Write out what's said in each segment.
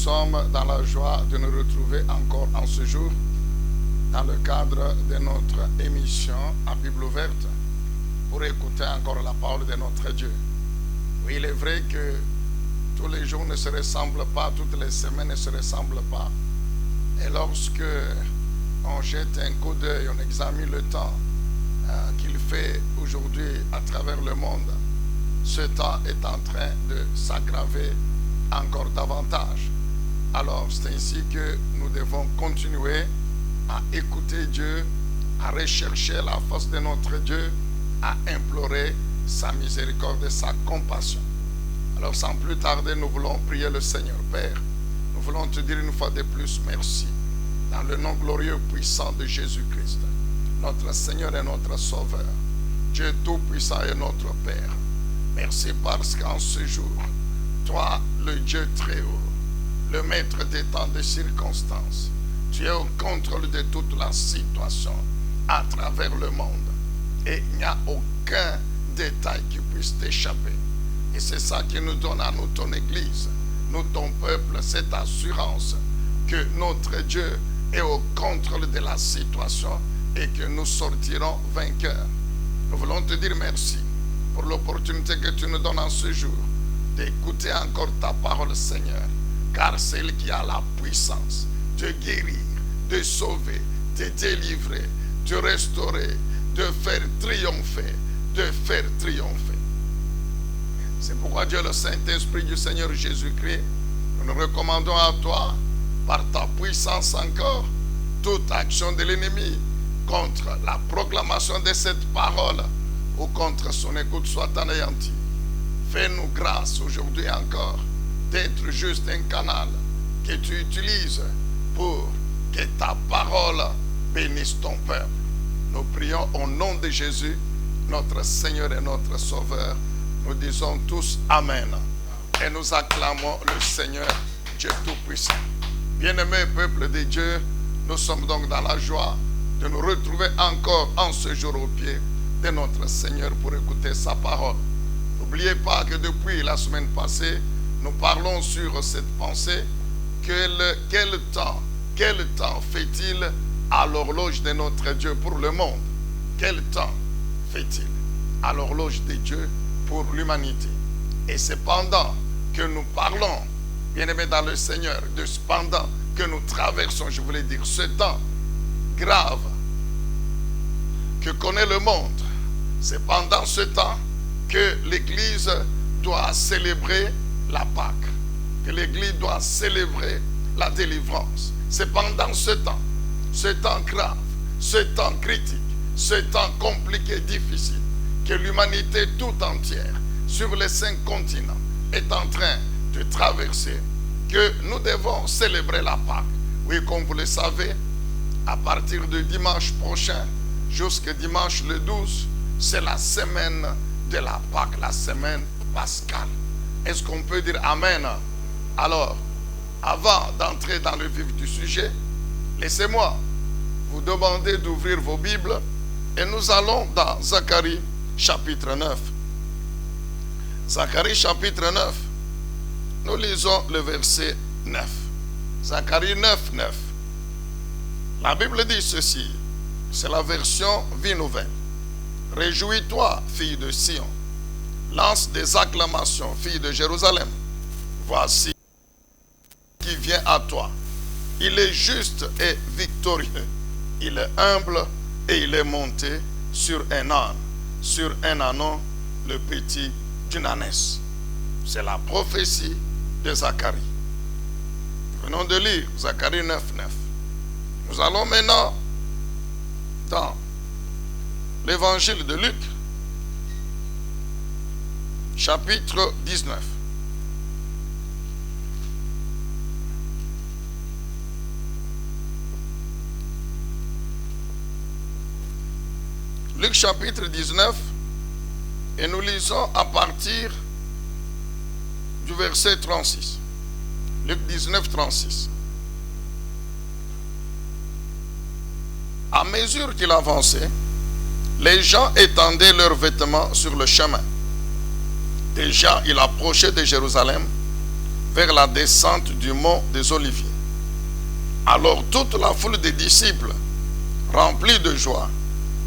sommes dans la joie de nous retrouver encore en ce jour dans le cadre de notre émission à Bible ouverte pour écouter encore la parole de notre Dieu. Oui, il est vrai que tous les jours ne se ressemblent pas, toutes les semaines ne se ressemblent pas. Et lorsque on jette un coup d'œil, on examine le temps qu'il fait aujourd'hui à travers le monde, ce temps est en train de s'aggraver encore davantage. Alors c'est ainsi que nous devons continuer à écouter Dieu, à rechercher la face de notre Dieu, à implorer sa miséricorde et sa compassion. Alors sans plus tarder, nous voulons prier le Seigneur. Père, nous voulons te dire une fois de plus merci, dans le nom glorieux et puissant de Jésus-Christ, notre Seigneur et notre Sauveur, Dieu Tout-Puissant et notre Père. Merci parce qu'en ce jour, toi, le Dieu très haut, le maître des temps, des circonstances, tu es au contrôle de toute la situation à travers le monde. Et il n'y a aucun détail qui puisse t'échapper. Et c'est ça qui nous donne à nous, ton Église, nous, ton peuple, cette assurance que notre Dieu est au contrôle de la situation et que nous sortirons vainqueurs. Nous voulons te dire merci pour l'opportunité que tu nous donnes en ce jour d'écouter encore ta parole, Seigneur, car c'est elle qui a la puissance de guérir, de sauver, de délivrer, de restaurer, de faire triompher, de faire triompher. C'est pourquoi Dieu, le Saint-Esprit du Seigneur Jésus-Christ, nous nous recommandons à toi, par ta puissance encore, toute action de l'ennemi contre la proclamation de cette parole ou contre son écoute soit anéantie. Fais-nous grâce aujourd'hui encore d'être juste un canal que tu utilises pour que ta parole bénisse ton peuple. Nous prions au nom de Jésus, notre Seigneur et notre Sauveur. Nous disons tous Amen. Et nous acclamons le Seigneur, Dieu Tout-Puissant. Bien-aimés peuple de Dieu, nous sommes donc dans la joie de nous retrouver encore en ce jour au pied de notre Seigneur pour écouter sa parole. N'oubliez pas que depuis la semaine passée, nous parlons sur cette pensée. Quel temps fait-il à l'horloge de notre Dieu pour le monde? Quel temps fait-il à l'horloge de Dieu pour l'humanité? Et c'est pendant que nous parlons, bien-aimés dans le Seigneur, pendant que nous traversons, je voulais dire, ce temps grave que connaît le monde, c'est pendant ce temps que l'Église doit célébrer la Pâque, que l'Église doit célébrer la délivrance. C'est pendant ce temps grave, ce temps critique, ce temps compliqué, difficile, que l'humanité tout entière, sur les 5 continents, est en train de traverser, que nous devons célébrer la Pâque. Oui, comme vous le savez, à partir de dimanche prochain, jusqu'à dimanche le 12, c'est la semaine de la Pâque, la semaine pascale. Est-ce qu'on peut dire Amen? Alors, avant d'entrer dans le vif du sujet, laissez-moi vous demander d'ouvrir vos Bibles et nous allons dans Zacharie chapitre 9. Zacharie chapitre 9, nous lisons le verset 9. Zacharie 9, 9. La Bible dit ceci, c'est la version Vie Nouvelle. Réjouis-toi, fille de Sion. Lance des acclamations, fille de Jérusalem. Voici qui vient à toi. Il est juste et victorieux. Il est humble et il est monté sur un âne. Sur un ânon, le petit d'une ânesse. C'est la prophétie de Zacharie. Venons de lire Zacharie 9, 9. Nous allons maintenant dans l'évangile de Luc, chapitre 19. Luc chapitre 19, et nous lisons à partir du verset 36. Luc 19, 36. À mesure qu'il avançait, les gens étendaient leurs vêtements sur le chemin. Déjà, il approchait de Jérusalem. vers la descente du mont des Oliviers. Alors toute la foule des disciples, remplis de joie,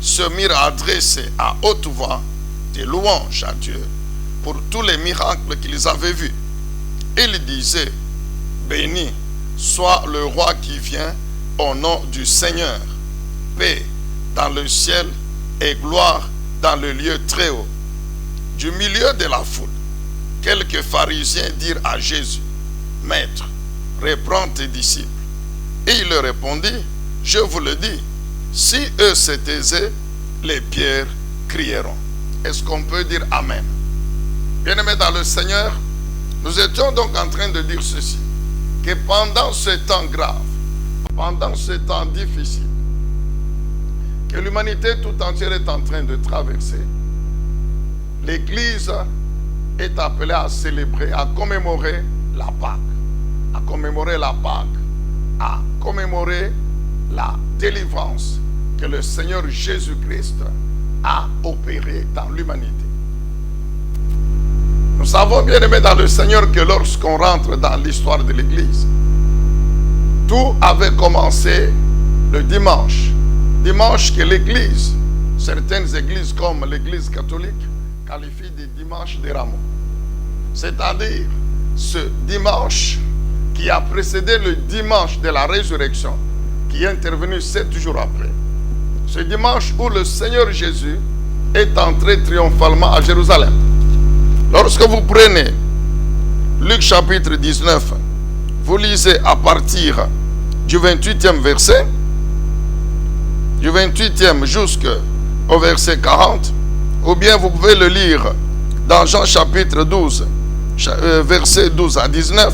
se mirent à adresser à haute voix des louanges à Dieu pour tous les miracles qu'ils avaient vus. Ils disaient, béni soit le roi qui vient au nom du Seigneur, paix dans le ciel et gloire dans le lieu très haut. Du milieu de la foule, quelques pharisiens dirent à Jésus, Maître, reprends tes disciples. Et il leur répondit, je vous le dis, si eux se taisaient, les pierres crieront. Est-ce qu'on peut dire Amen? Bien-aimés dans le Seigneur, nous étions donc en train de dire ceci, que pendant ce temps grave, pendant ce temps difficile, que l'humanité tout entière est en train de traverser, l'Église est appelée à célébrer, à commémorer la Pâque, à commémorer la Pâque, à commémorer la délivrance que le Seigneur Jésus-Christ a opérée dans l'humanité. Nous savons, bien aimés dans le Seigneur, que lorsqu'on rentre dans l'histoire de l'Église, tout avait commencé le dimanche. Dimanche que l'Église, certaines églises comme l'Église catholique, qualifient de dimanche des rameaux. C'est-à-dire ce dimanche qui a précédé le dimanche de la résurrection, qui est intervenu 7 jours après. Ce dimanche où le Seigneur Jésus est entré triomphalement à Jérusalem. Lorsque vous prenez Luc chapitre 19, vous lisez à partir du 28e verset, du 28e jusqu'au verset 40, ou bien vous pouvez le lire dans Jean chapitre 12, verset 12 à 19,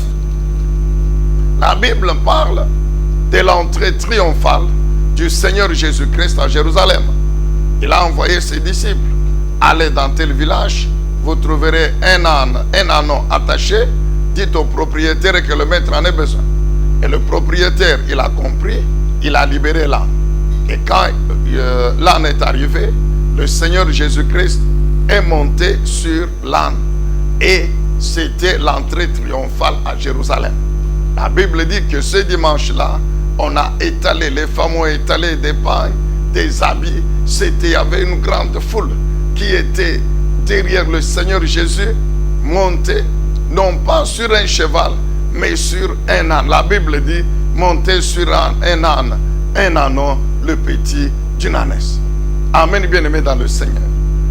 la Bible parle de l'entrée triomphale du Seigneur Jésus-Christ à Jérusalem. Il a envoyé ses disciples, allez dans tel village, vous trouverez un ânon attaché, dites au propriétaire que le maître en ait besoin. Et le propriétaire, il a compris, il a libéré l'âne. Et quand l'âne est arrivé, le Seigneur Jésus-Christ est monté sur l'âne. Et c'était l'entrée triomphale à Jérusalem. La Bible dit que ce dimanche-là, on a étalé, les femmes ont étalé des pains, des habits. Il y avait une grande foule qui était derrière le Seigneur Jésus, monté, non pas sur un cheval, mais sur un âne. La Bible dit, monté sur un âne, un ânon, le petit d'une ânesse. Amen, bien-aimés dans le Seigneur.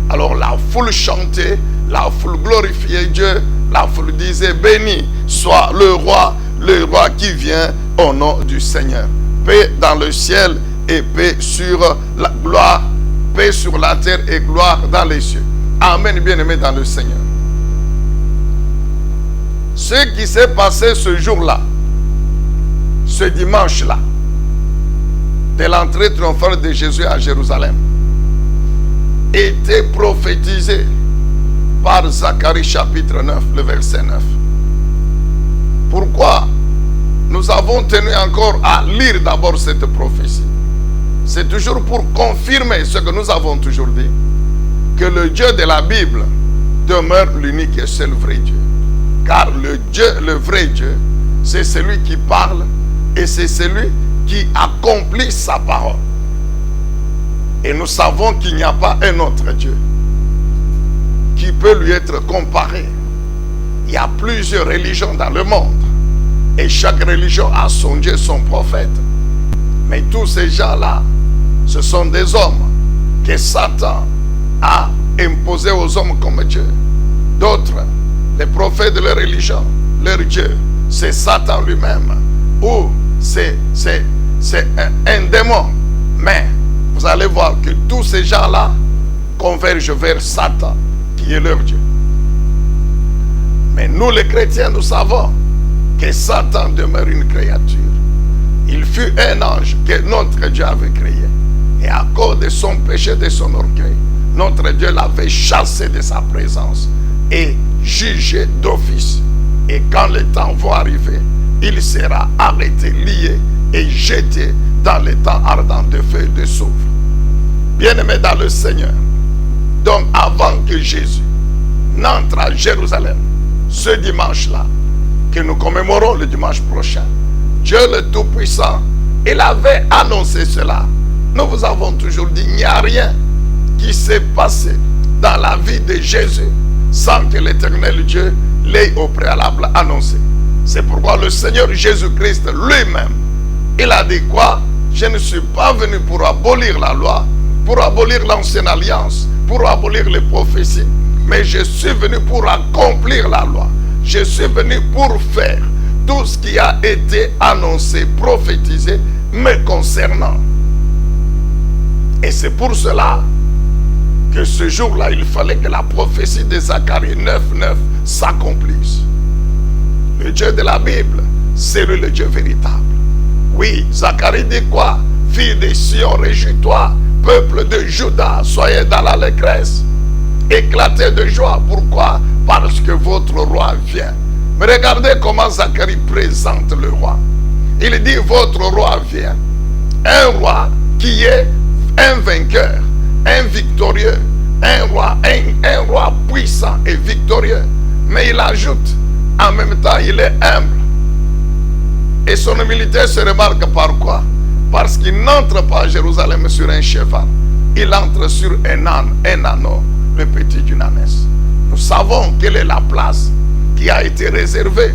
Alors la foule chantait, la foule glorifiait Dieu, la foule disait, béni soit le roi qui vient au nom du Seigneur. Paix dans le ciel et paix sur la gloire, paix sur la terre et gloire dans les cieux. Amen, bien-aimés dans le Seigneur. Ce qui s'est passé ce jour-là, ce dimanche-là, de l'entrée triomphale de Jésus à Jérusalem, était prophétisé par Zacharie chapitre 9, le verset 9. Pourquoi nous avons tenu encore à lire d'abord cette prophétie? C'est toujours pour confirmer ce que nous avons toujours dit, que le Dieu de la Bible demeure l'unique et seul vrai Dieu. Car le Dieu, le vrai Dieu, c'est celui qui parle et c'est celui qui accomplit sa parole. Et nous savons qu'il n'y a pas un autre Dieu qui peut lui être comparé. Il y a plusieurs religions dans le monde et chaque religion a son Dieu, son prophète. Mais tous ces gens-là, ce sont des hommes que Satan a imposés aux hommes comme Dieu. D'autres, les prophètes de leur religion, leur Dieu, c'est Satan lui-même, ou c'est un démon. Mais vous allez voir que tous ces gens-là convergent vers Satan, qui est leur Dieu. Mais nous les chrétiens, nous savons que Satan demeure une créature. Il fut un ange que notre Dieu avait créé. Et à cause de son péché, de son orgueil, notre Dieu l'avait chassé de sa présence et jugé d'office. Et quand le temps va arriver, il sera arrêté, lié et jeté dans les temps ardents de feu et de soufre. Bien-aimés dans le Seigneur, donc avant que Jésus n'entre à Jérusalem, ce dimanche-là, que nous commémorons le dimanche prochain. Dieu le Tout-Puissant, il avait annoncé cela. Nous vous avons toujours dit, il n'y a rien qui s'est passé dans la vie de Jésus sans que l'Éternel Dieu l'ait au préalable annoncé. C'est pourquoi le Seigneur Jésus-Christ lui-même, il a dit quoi? Je ne suis pas venu pour abolir la loi, pour abolir l'ancienne alliance, pour abolir les prophéties, mais je suis venu pour accomplir la loi. Je suis venu pour faire tout ce qui a été annoncé, prophétisé, me concernant. Et c'est pour cela que ce jour-là, il fallait que la prophétie de Zacharie 9:9 s'accomplisse. Le Dieu de la Bible, c'est lui le Dieu véritable. Oui, Zacharie dit quoi? Fille de Sion, réjouis-toi. Peuple de Juda, soyez dans l'allégresse. Éclatez de joie. Pourquoi? Parce que votre roi vient. Mais regardez comment Zacharie présente le roi. Il dit, votre roi vient. Un roi qui est un vainqueur, un victorieux, un roi puissant et victorieux. Mais il ajoute, en même temps, il est humble. Et son humilité se remarque par quoi? Parce qu'il n'entre pas à Jérusalem sur un cheval. Il entre sur un âne, un âneau, le petit d'une ânesse. Nous savons quelle est la place qui a été réservée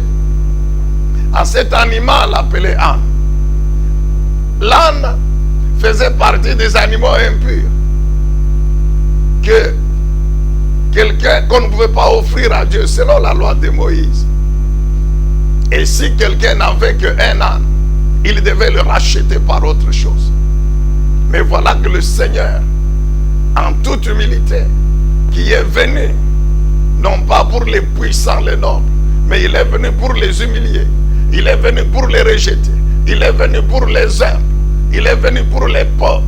à cet animal appelé âne. L'âne faisait partie des animaux impurs qu'on ne pouvait pas offrir à Dieu selon la loi de Moïse. Et si quelqu'un n'avait qu'un âne, il devait le racheter par autre chose. Mais voilà que le Seigneur, en toute humilité, qui est venu, non pas pour les puissants, les nobles, mais il est venu pour les humilier. Il est venu pour les rejeter. Il est venu pour les humbles. Il est venu pour les pauvres.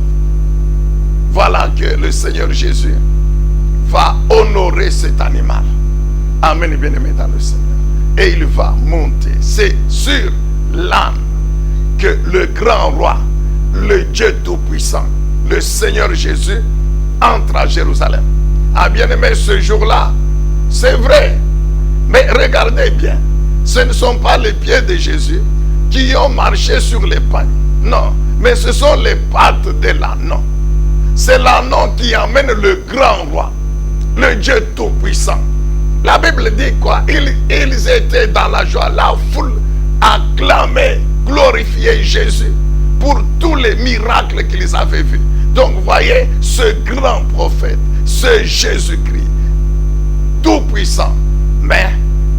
Voilà que le Seigneur Jésus va honorer cet animal. Amen, bien-aimé dans le Seigneur. Et il va monter. C'est sur l'âne que le grand roi, le Dieu Tout-Puissant, le Seigneur Jésus, entre à Jérusalem. Ah, bien-aimé, ce jour-là, c'est vrai. Mais regardez bien, ce ne sont pas les pieds de Jésus qui ont marché sur les pagnes. Non, mais ce sont les pattes de l'ânon. C'est l'ânon qui emmène le grand roi, le Dieu Tout-Puissant. La Bible dit quoi? Ils étaient dans la joie. La foule acclamait, glorifiait Jésus pour tous les miracles qu'ils avaient vus. Donc voyez, ce grand prophète, ce Jésus-Christ, Tout-Puissant, mais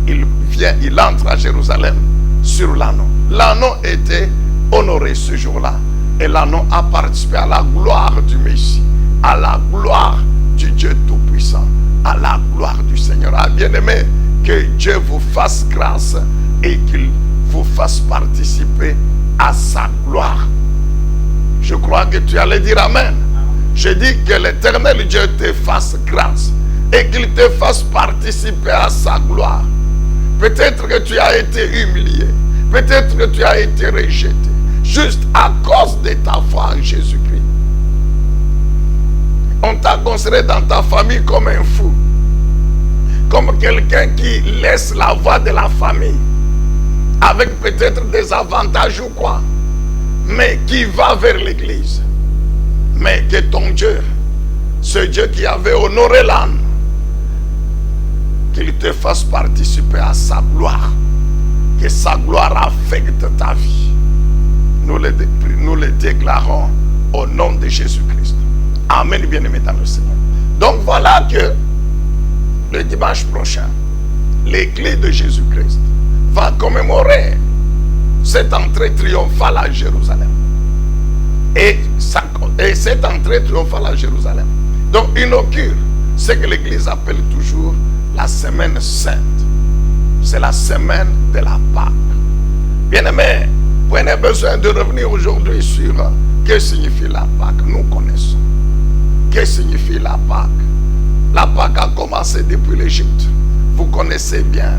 il entre à Jérusalem sur l'ânon. L'ânon était honoré ce jour-là. Et l'ânon a participé à la gloire du Messie, à la gloire du Dieu Tout-Puissant, à la gloire du Seigneur. Ah, bien-aimé, que Dieu vous fasse grâce et qu'il vous fasse participer à sa gloire. Je crois que tu allais dire Amen. Je dis que l'Éternel Dieu te fasse grâce et qu'il te fasse participer à sa gloire. Peut-être que tu as été humilié, peut-être que tu as été rejeté, juste à cause de ta foi en Jésus-Christ. On t'a considéré dans ta famille comme un fou, comme quelqu'un qui laisse la voie de la famille, avec peut-être des avantages ou quoi, mais qui va vers l'église. Mais que ton Dieu, ce Dieu qui avait honoré l'âne, qu'il te fasse participer à sa gloire, que sa gloire affecte ta vie. Nous le déclarons au nom de Jésus-Christ. Amen, bien-aimé dans le Seigneur. Donc voilà que le dimanche prochain, l'église de Jésus-Christ va commémorer cette entrée triomphale à Jérusalem. Et cette entrée triomphale à Jérusalem, donc inaugure ce que l'église appelle toujours la semaine sainte. C'est la semaine de la Pâque. Bien-aimé, vous n'avez besoin de revenir aujourd'hui sur que signifie la Pâque. Nous connaissons. Que signifie la Pâque? La Pâque a commencé depuis l'Égypte. Vous connaissez bien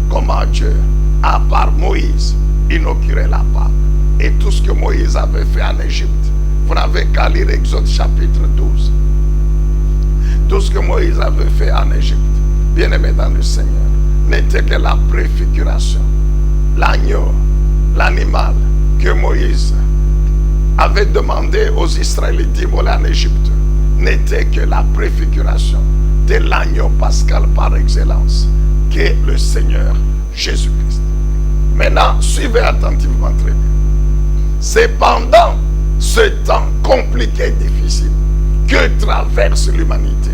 comment Dieu, à part Moïse, inaugurait la Pâque. Et tout ce que Moïse avait fait en Égypte, vous n'avez qu'à lire Exode chapitre 12. Tout ce que Moïse avait fait en Égypte, bien-aimé dans le Seigneur, n'était que la préfiguration l'agneau, l'animal que Moïse avait demandé aux Israélites d'immoler en Égypte n'était que la préfiguration de l'agneau pascal par excellence, qu'est le Seigneur Jésus-Christ. Maintenant, suivez attentivement très bien. C'est pendant ce temps compliqué et difficile que traverse l'humanité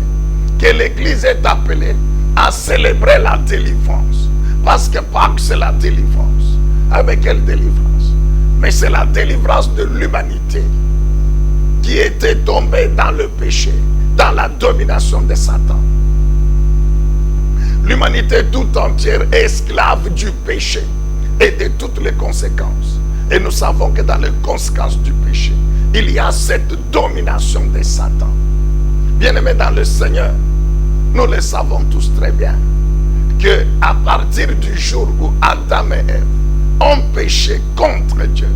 que l'Église est appelée à célébrer la délivrance. Parce que Pâques, c'est la délivrance. Avec quelle délivrance? Mais c'est la délivrance de l'humanité qui était tombée dans le péché, dans la domination de Satan. L'humanité tout entière est esclave du péché et de toutes les conséquences. Et nous savons que dans les conséquences du péché, il y a cette domination de Satan. Bien-aimés dans le Seigneur, nous le savons tous très bien, que à partir du jour où Adam et Ève ont péché contre Dieu,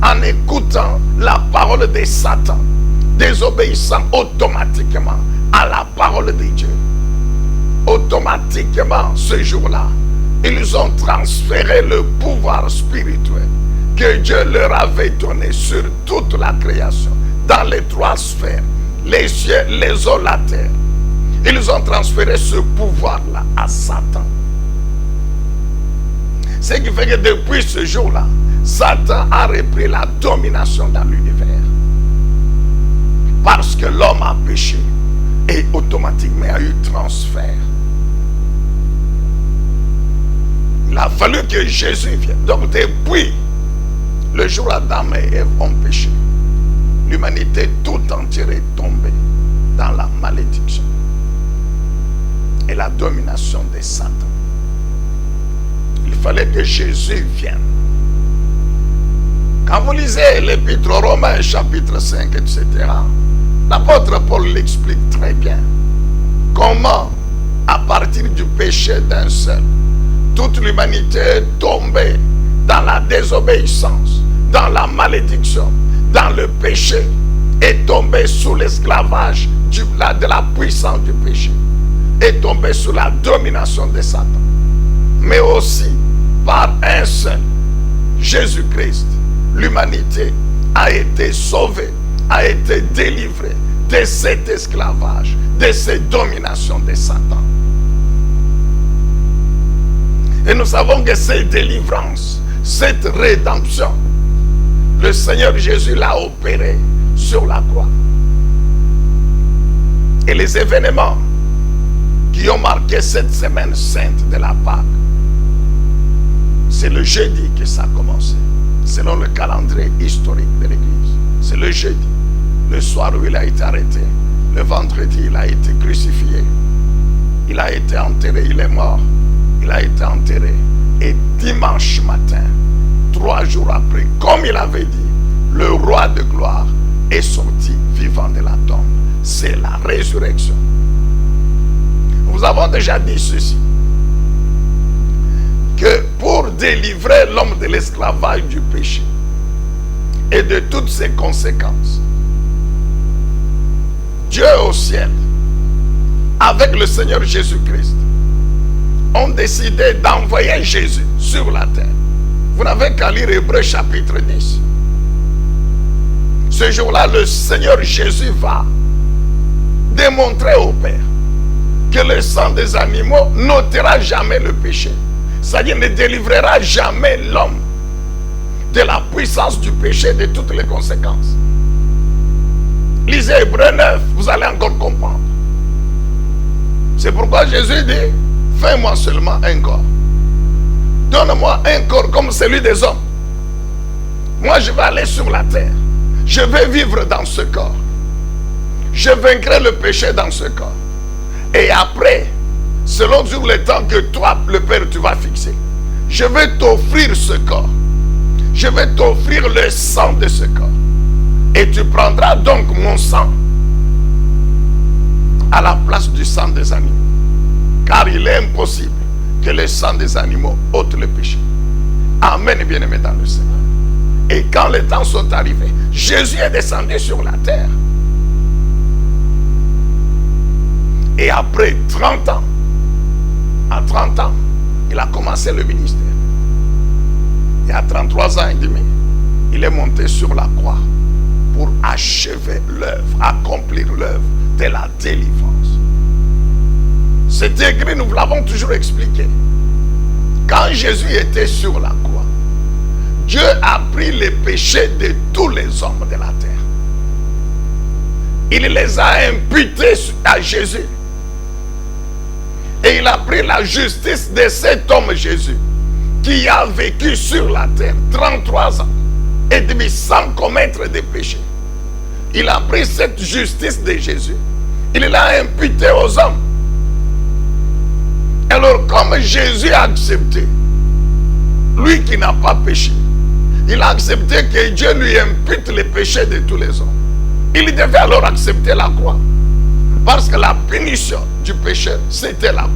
en écoutant la parole de Satan, désobéissant automatiquement à la parole de Dieu, automatiquement ce jour-là, ils ont transféré le pouvoir spirituel que Dieu leur avait donné sur toute la création, dans les trois sphères, les cieux, les eaux, la terre. Ils ont transféré ce pouvoir-là à Satan. Ce qui fait que depuis ce jour-là, Satan a repris la domination dans l'univers. Parce que l'homme a péché et automatiquement a eu transfert. Il a fallu que Jésus vienne. Donc depuis le jour où Adam et Ève ont péché, l'humanité tout entière est tombée dans la malédiction et la domination de Satan. Il fallait que Jésus vienne. Quand vous lisez l'Épître aux Romains, chapitre 5, etc., l'apôtre Paul l'explique très bien. Comment, à partir du péché d'un seul, toute l'humanité est tombée dans la désobéissance, dans la malédiction, dans le péché, est tombée sous l'esclavage de la puissance du péché, est tombée sous la domination de Satan. Mais aussi, par un seul, Jésus-Christ, l'humanité a été sauvée, a été délivrée de cet esclavage, de cette domination de Satan. Et nous savons que cette délivrance, cette rédemption, le Seigneur Jésus l'a opérée sur la croix. Et les événements qui ont marqué cette semaine sainte de la Pâque, c'est le jeudi que ça a commencé, selon le calendrier historique de l'Église. C'est le jeudi, le soir où il a été arrêté. Le vendredi, il a été crucifié. Il a été enterré, il est mort. Il a été enterré. Et dimanche matin, 3 jours après, comme il avait dit, le roi de gloire est sorti vivant de la tombe. C'est la résurrection. Nous avons déjà dit ceci, que pour délivrer l'homme de l'esclavage du péché et de toutes ses conséquences, Dieu au ciel, avec le Seigneur Jésus-Christ, ont décidé d'envoyer Jésus sur la terre. Vous n'avez qu'à lire Hébreux chapitre 10. Ce jour-là, le Seigneur Jésus va démontrer au Père que le sang des animaux n'ôtera jamais le péché. C'est-à-dire ne délivrera jamais l'homme de la puissance du péché et de toutes les conséquences. Lisez Hébreux 9, vous allez encore comprendre. C'est pourquoi Jésus dit, fais-moi seulement un corps. Donne-moi un corps comme celui des hommes. Moi, je vais aller sur la terre. Je vais vivre dans ce corps. Je vaincrai le péché dans ce corps. Et après, selon le temps que toi, le Père, tu vas fixer, je vais t'offrir ce corps. Je vais t'offrir le sang de ce corps. Et tu prendras donc mon sang à la place du sang des animaux. Car il est impossible que le sang des animaux ôte le péché. Amen, bien-aimés dans le Seigneur. Et quand les temps sont arrivés, Jésus est descendu sur la terre. Et après 30 ans, à 30 ans, il a commencé le ministère. Et à 33 ans et demi, il est monté sur la croix pour achever l'œuvre, accomplir l'œuvre de la délivrance. C'est écrit, nous l'avons toujours expliqué. Quand Jésus était sur la croix, Dieu a pris les péchés de tous les hommes de la terre. Il les a imputés à Jésus. Et il a pris la justice de cet homme Jésus, qui a vécu sur la terre 33 ans et demi sans commettre des péchés. Il a pris cette justice de Jésus, il l'a imputée aux hommes. Alors comme Jésus a accepté, lui qui n'a pas péché, il a accepté que Dieu lui impute les péchés de tous les hommes. Il devait alors accepter la croix. Parce que la punition du péché, c'était la croix.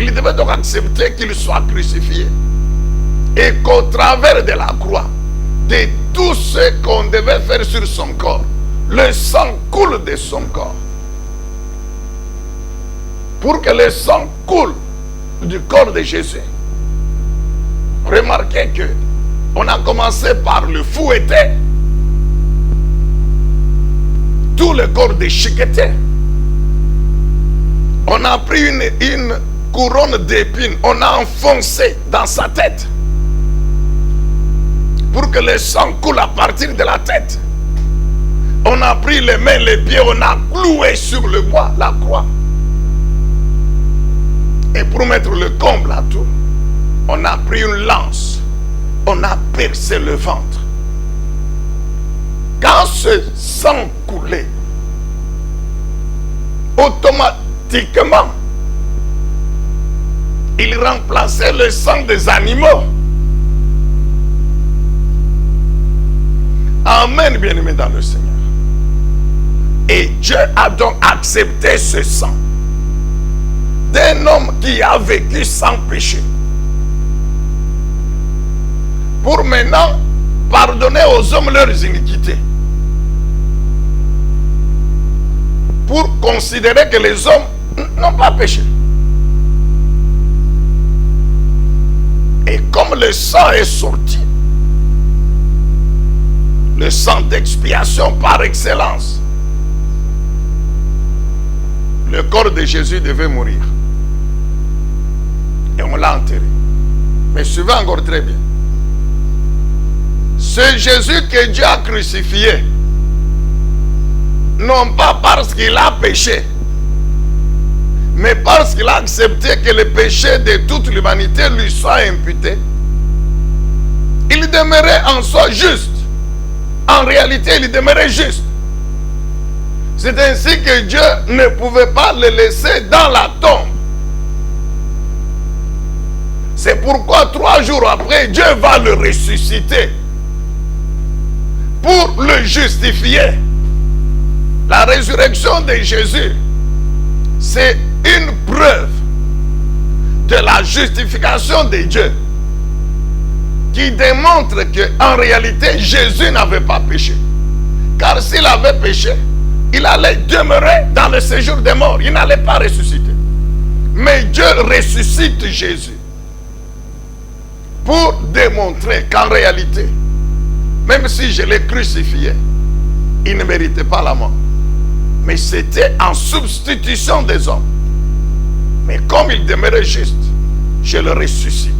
Il devait donc accepter qu'il soit crucifié. Et qu'au travers de la croix, de tout ce qu'on devait faire sur son corps, le sang coule de son corps. Pour que le sang coule du corps de Jésus. Remarquez que on a commencé par le fouetter. Tout le corps déchiqueté. On a pris une couronne d'épines, on a enfoncé dans sa tête pour que le sang coule à partir de la tête. On a pris les mains, les pieds, on a cloué sur le bois, la croix. Et pour mettre le comble à tout, on a pris une lance, on a percé le ventre. Quand ce sang coulait, automatiquement, il remplaçait le sang des animaux. Amen, bien-aimé dans le Seigneur. Et Dieu a donc accepté ce sang d'un homme qui a vécu sans péché. Pour maintenant pardonner aux hommes leurs iniquités. Pour considérer que les hommes n'ont pas péché. Et comme le sang est sorti, le sang d'expiation par excellence, le corps de Jésus devait mourir. Et on l'a enterré. Mais suivez encore très bien. Ce Jésus que Dieu a crucifié, non pas parce qu'il a péché, mais parce qu'il a accepté que le péché de toute l'humanité lui soit imputé, il demeurait en soi juste. En réalité, il demeurait juste. C'est ainsi que Dieu ne pouvait pas le laisser dans la tombe. C'est pourquoi 3 jours après, Dieu va le ressusciter pour le justifier. La résurrection de Jésus, c'est une preuve de la justification de Dieu qui démontre qu'en réalité, Jésus n'avait pas péché. Car s'il avait péché, il allait demeurer dans le séjour des morts. Il n'allait pas ressusciter. Mais Dieu ressuscite Jésus pour démontrer qu'en réalité, même si je l'ai crucifié, il ne méritait pas la mort. Mais c'était en substitution des hommes. Mais comme il demeurait juste, je le ressuscite.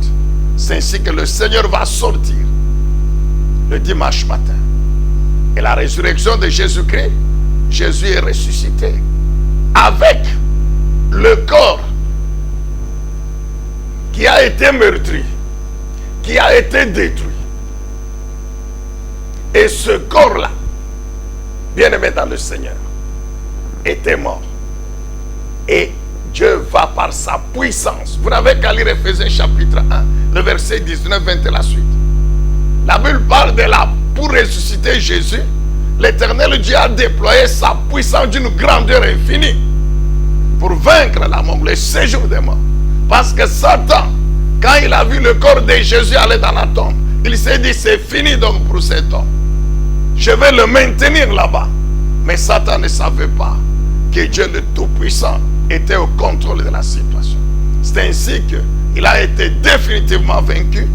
C'est ainsi que le Seigneur va sortir le dimanche matin. Et la résurrection de Jésus-Christ, Jésus est ressuscité avec le corps qui a été meurtri, qui a été détruit. Et ce corps-là, bien-aimé dans le Seigneur, était mort. Et Dieu va par sa puissance. Vous n'avez qu'à lire Ephésiens chapitre 1, le verset 19, 20 et la suite. La Bible parle de là, pour ressusciter Jésus, l'Éternel Dieu a déployé sa puissance d'une grandeur infinie pour vaincre la mort, le séjour des morts. Parce que Satan, quand il a vu le corps de Jésus aller dans la tombe, il s'est dit, c'est fini donc pour cet homme. Je vais le maintenir là-bas. Mais Satan ne savait pas que Dieu le Tout-Puissant était au contrôle de la situation. C'est ainsi qu'il a été définitivement vaincu.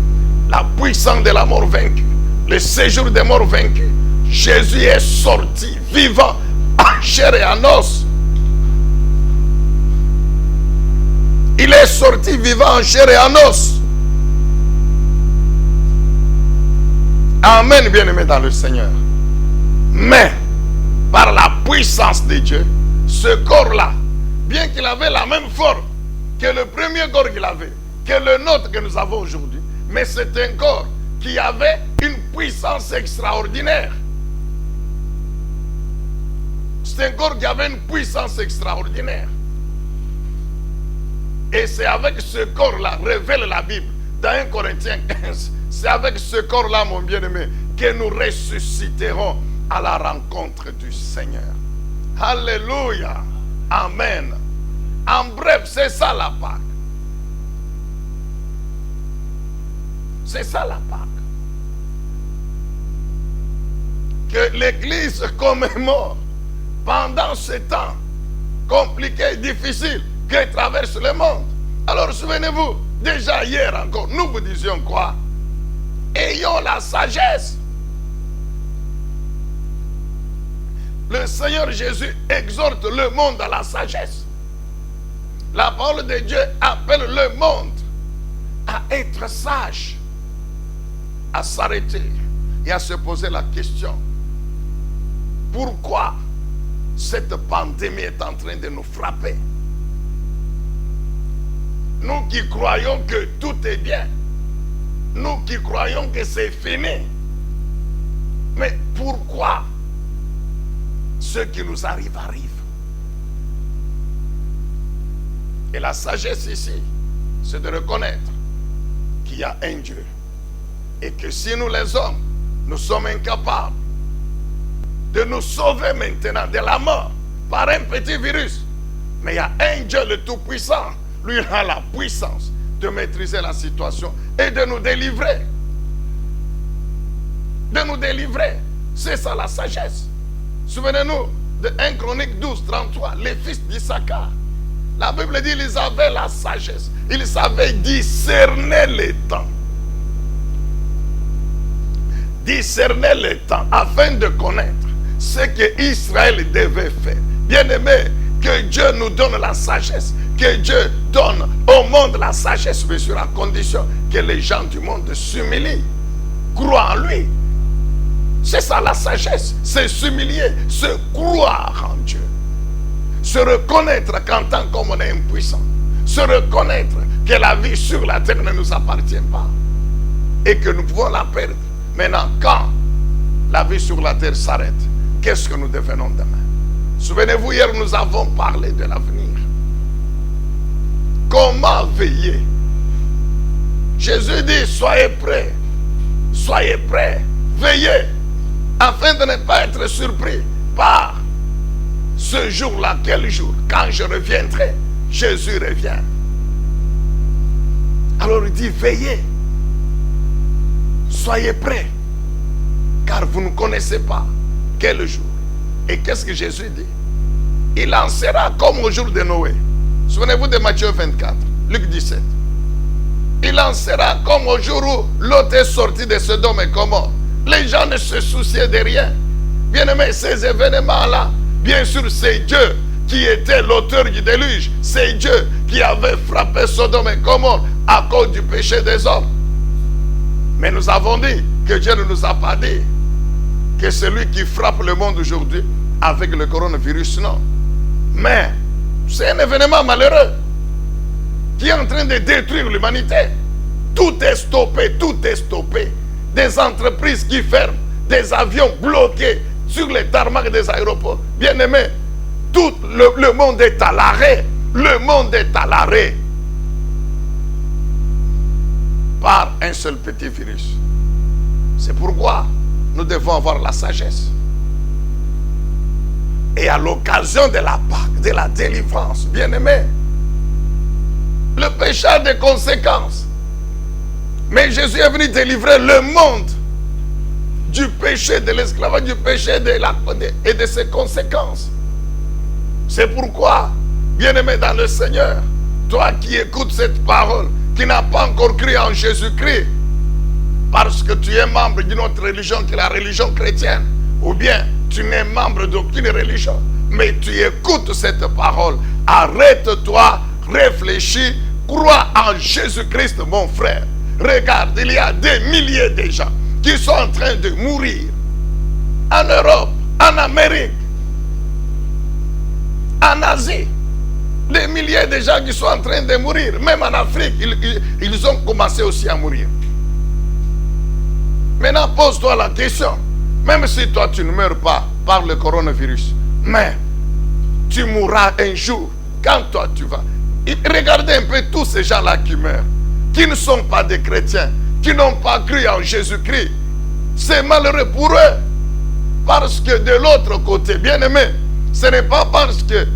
la puissance de la mort vaincue, le séjour des morts vaincus, Jésus est sorti vivant en chair et en os. Il est sorti vivant en chair et en os. Amen, bien-aimé dans le Seigneur. Mais, par la puissance de Dieu, ce corps-là, bien qu'il avait la même forme que le premier corps qu'il avait, que le nôtre que nous avons aujourd'hui, mais c'est un corps qui avait une puissance extraordinaire. C'est un corps qui avait une puissance extraordinaire. Et c'est avec ce corps-là, révèle la Bible, dans 1 Corinthiens 15, c'est avec ce corps-là, mon bien-aimé, que nous ressusciterons à la rencontre du Seigneur. Alléluia. Amen. En bref, c'est ça la Pâque. C'est ça la Pâque. Que l'Église commémore pendant ce temps compliqué et difficile que traverse le monde. Alors souvenez-vous, déjà hier encore, nous vous disions quoi? Ayons la sagesse. Le Seigneur Jésus exhorte le monde à la sagesse. La parole de Dieu appelle le monde à être sage, à s'arrêter et à se poser la question: pourquoi cette pandémie est en train de nous frapper? Nous qui croyons que tout est bien, nous qui croyons que c'est fini, mais pourquoi ce qui nous arrive arrive? Et la sagesse ici, c'est de reconnaître qu'il y a un Dieu et que si nous les hommes, nous sommes incapables de nous sauver maintenant de la mort par un petit virus, mais il y a un Dieu le Tout-Puissant. Lui a la puissance de maîtriser la situation et de nous délivrer. De nous délivrer. C'est ça la sagesse. Souvenez-nous de 1 Chronique 12, 33, les fils d'Issachar. La Bible dit qu'ils avaient la sagesse. Ils savaient discerner les temps. Discerner les temps afin de connaître ce que Israël devait faire. Bien-aimé, que Dieu nous donne la sagesse. Que Dieu donne au monde la sagesse, mais sur la condition que les gens du monde s'humilient, croient en lui. C'est ça la sagesse, c'est s'humilier, se croire en Dieu. Se reconnaître qu'en tant qu'homme on est impuissant. Se reconnaître que la vie sur la terre ne nous appartient pas. Et que nous pouvons la perdre. Maintenant, quand la vie sur la terre s'arrête, qu'est-ce que nous devenons demain? Souvenez-vous, hier nous avons parlé de l'avenir. Comment veiller? Jésus dit: soyez prêts, veillez, afin de ne pas être surpris par ce jour-là. Quel jour? Quand je reviendrai, Jésus revient. Alors il dit: veillez, soyez prêts, car vous ne connaissez pas quel jour. Et qu'est-ce que Jésus dit? Il en sera comme au jour de Noé. Souvenez-vous de Matthieu 24, Luc 17. Il en sera comme au jour où l'autre est sorti de Sodome et Gomorrhe. Les gens ne se souciaient de rien. Bien aimé, ces événements-là, bien sûr, c'est Dieu qui était l'auteur du déluge. C'est Dieu qui avait frappé Sodome et Gomorrhe à cause du péché des hommes. Mais nous avons dit que Dieu ne nous a pas dit que c'est lui qui frappe le monde aujourd'hui avec le coronavirus, non. Mais c'est un événement malheureux qui est en train de détruire l'humanité. Tout est stoppé, tout est stoppé. Des entreprises qui ferment, des avions bloqués sur les tarmacs des aéroports. Bien aimé, tout le monde est à l'arrêt. Le monde est à l'arrêt. Par un seul petit virus. C'est pourquoi nous devons avoir la sagesse. Et à l'occasion de la Pâque, de la délivrance, bien aimé, le péché a des conséquences. Mais Jésus est venu délivrer le monde du péché, de l'esclavage, du péché et de ses conséquences. C'est pourquoi, bien aimé dans le Seigneur, toi qui écoutes cette parole, qui n'as pas encore cru en Jésus-Christ, parce que tu es membre d'une autre religion que la religion chrétienne, ou bien tu n'es membre d'aucune religion, mais tu écoutes cette parole, arrête-toi, réfléchis, crois en Jésus-Christ, mon frère. Regarde, il y a des milliers de gens qui sont en train de mourir en Europe, en Amérique, en Asie. Des milliers de gens qui sont en train de mourir. Même en Afrique, ils ont commencé aussi à mourir. Maintenant, pose-toi la question. Même si toi, tu ne meurs pas par le coronavirus, mais tu mourras un jour. Quand toi, tu vas. Regardez un peu tous ces gens-là qui meurent, qui ne sont pas des chrétiens, qui n'ont pas cru en Jésus-Christ. C'est malheureux pour eux. Parce que de l'autre côté, bien-aimé, ce n'est pas parce que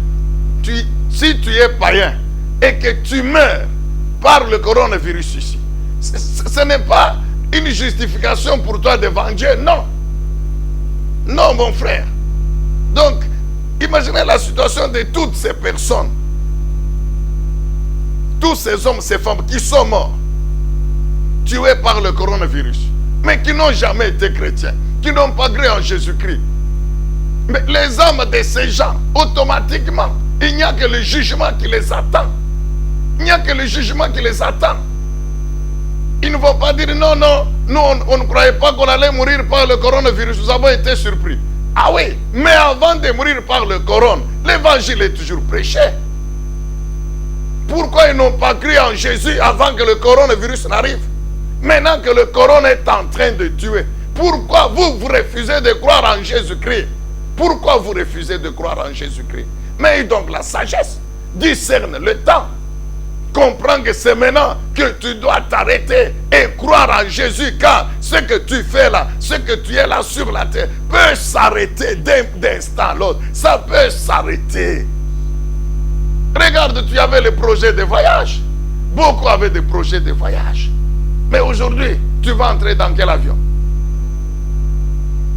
si tu es païen et que tu meurs par le coronavirus ici, ce n'est pas une justification pour toi devant Dieu, non. Non, mon frère. Donc, imaginez la situation de toutes ces personnes, tous ces hommes, ces femmes qui sont morts, tués par le coronavirus, mais qui n'ont jamais été chrétiens, qui n'ont pas cru en Jésus-Christ. Mais les âmes de ces gens, automatiquement, il n'y a que le jugement qui les attend. Il n'y a que le jugement qui les attend. Ils ne vont pas dire non, non, nous on ne croyait pas qu'on allait mourir par le coronavirus, nous avons été surpris. Ah oui, mais avant de mourir par le corona, l'évangile est toujours prêché. Pourquoi ils n'ont pas cru en Jésus avant que le coronavirus n'arrive? Maintenant que le corona est en train de tuer, pourquoi vous refusez de croire en Jésus-Christ? Pourquoi vous refusez de croire en Jésus-Christ? Mais donc la sagesse discerne le temps. Comprends que c'est maintenant que tu dois t'arrêter et croire en Jésus, car ce que tu fais là, ce que tu es là sur la terre, peut s'arrêter d'instant à l'autre. Ça peut s'arrêter. Regarde, tu avais le projet de voyage. Beaucoup avaient des projets de voyage. Mais aujourd'hui, tu vas entrer dans quel avion?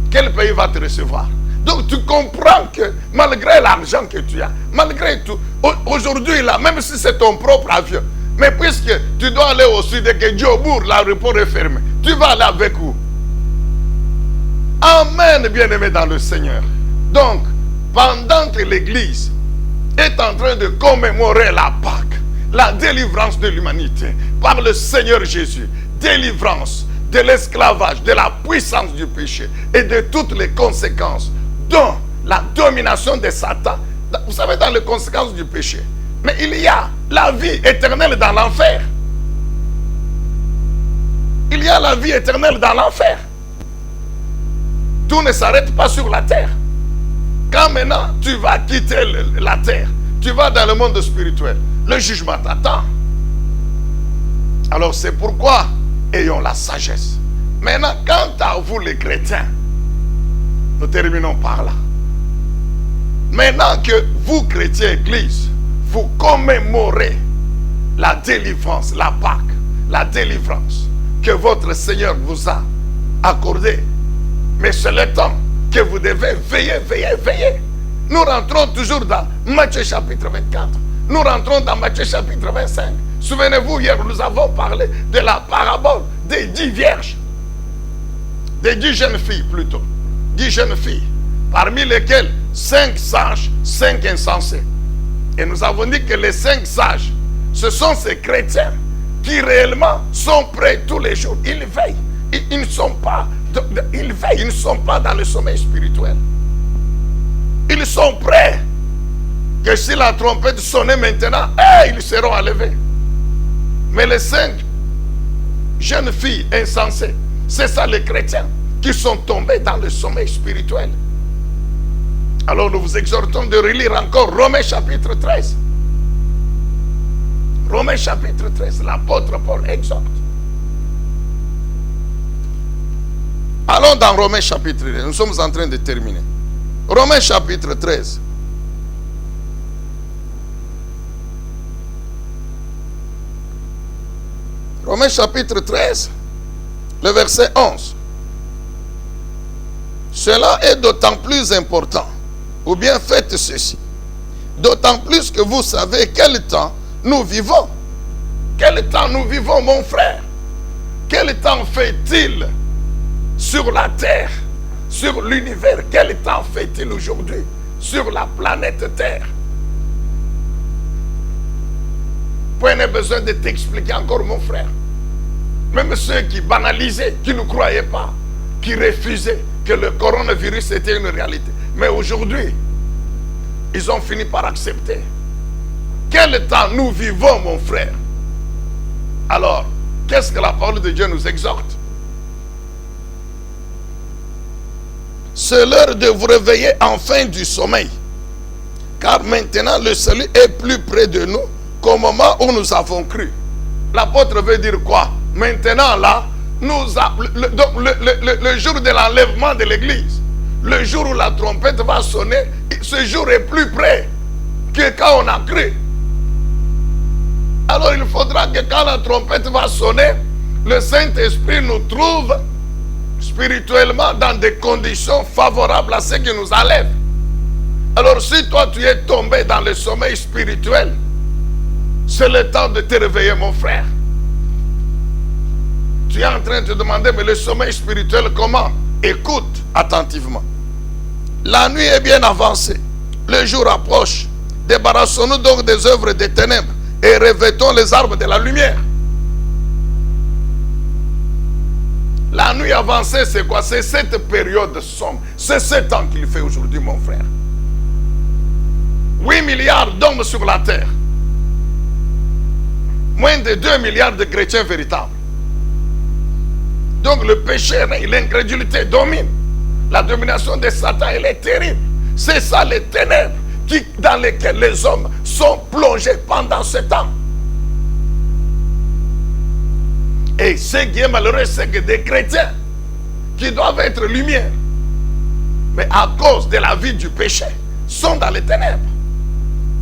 Quel pays va te recevoir? Donc tu comprends que malgré l'argent que tu as, malgré tout, aujourd'hui là, même si c'est ton propre avion, mais puisque tu dois aller au sud et que Djobourg, l'aéroport est fermé, tu vas aller avec où? Amen, bien-aimé dans le Seigneur. Donc, pendant que l'Église est en train de commémorer la Pâque, la délivrance de l'humanité par le Seigneur Jésus, délivrance de l'esclavage, de la puissance du péché et de toutes les conséquences, dont la domination de Satan. Vous savez, dans les conséquences du péché, mais il y a la vie éternelle dans l'enfer. Il y a la vie éternelle dans l'enfer. Tout ne s'arrête pas sur la terre. Quand maintenant tu vas quitter la terre, tu vas dans le monde spirituel, le jugement t'attend. Alors c'est pourquoi ayons la sagesse. Maintenant, quant à vous les chrétiens, nous terminons par là. Maintenant que vous, chrétiens, église, vous commémorez la délivrance, la Pâque, la délivrance que votre Seigneur vous a accordée. Mais c'est le temps que vous devez veiller, veiller, veiller. Nous rentrons toujours dans Matthieu chapitre 24. Nous rentrons dans Matthieu chapitre 25. Souvenez-vous, hier nous avons parlé de la parabole des 10 vierges. Des 10 jeunes filles plutôt. 10 jeunes filles. Parmi lesquelles 5 sages, 5 insensés. Et nous avons dit que les 5 sages, ce sont ces chrétiens qui réellement sont prêts tous les jours. Ils veillent. Ils ne sont pas, ils veillent, ils ne sont pas dans le sommeil spirituel. Ils sont prêts. Que si la trompette sonnait maintenant, ils seront enlevés. Mais les 5 jeunes filles insensées, c'est ça les chrétiens qui sont tombés dans le sommeil spirituel. Alors nous vous exhortons de relire encore Romains chapitre 13. Romains chapitre 13, l'apôtre Paul exhorte. Allons dans Romains chapitre 13, nous sommes en train de terminer. Romains chapitre 13. Romains chapitre 13, le verset 11. Cela est d'autant plus important, ou bien faites ceci, d'autant plus que vous savez quel temps nous vivons. Quel temps nous vivons, mon frère? Quel temps fait-il sur la terre, sur l'univers? Quel temps fait-il aujourd'hui sur la planète Terre? Point n'est besoin de t'expliquer encore, mon frère. Même ceux qui banalisaient, qui ne croyaient pas, qui refusaient que le coronavirus était une réalité. Mais aujourd'hui, ils ont fini par accepter. Quel temps nous vivons, mon frère? Alors, qu'est-ce que la parole de Dieu nous exhorte? C'est l'heure de vous réveiller enfin du sommeil. Car maintenant, le salut est plus près de nous qu'au moment où nous avons cru. L'apôtre veut dire quoi? Maintenant, là, le jour de l'enlèvement de l'église, le jour où la trompette va sonner, ce jour est plus près que quand on a cru. Alors il faudra que quand la trompette va sonner, le Saint-Esprit nous trouve spirituellement dans des conditions favorables à ce qui nous enlève. Alors si toi tu es tombé dans le sommeil spirituel, c'est le temps de te réveiller, mon frère. Tu es en train de te demander, mais le sommeil spirituel comment? Écoute attentivement. La nuit est bien avancée, le jour approche. Débarrassons-nous donc des œuvres des ténèbres et revêtons les armes de la lumière. La nuit avancée, c'est quoi? C'est cette période sombre. C'est ce temps qu'il fait aujourd'hui, mon frère. 8 milliards d'hommes sur la terre. Moins de 2 milliards de chrétiens véritables. Donc le péché, l'incrédulité domine. La domination de Satan, elle est terrible. C'est ça les ténèbres dans lesquelles les hommes sont plongés pendant ce temps. Et ce qui est malheureux, c'est que des chrétiens qui doivent être lumière, mais à cause de la vie du péché, sont dans les ténèbres.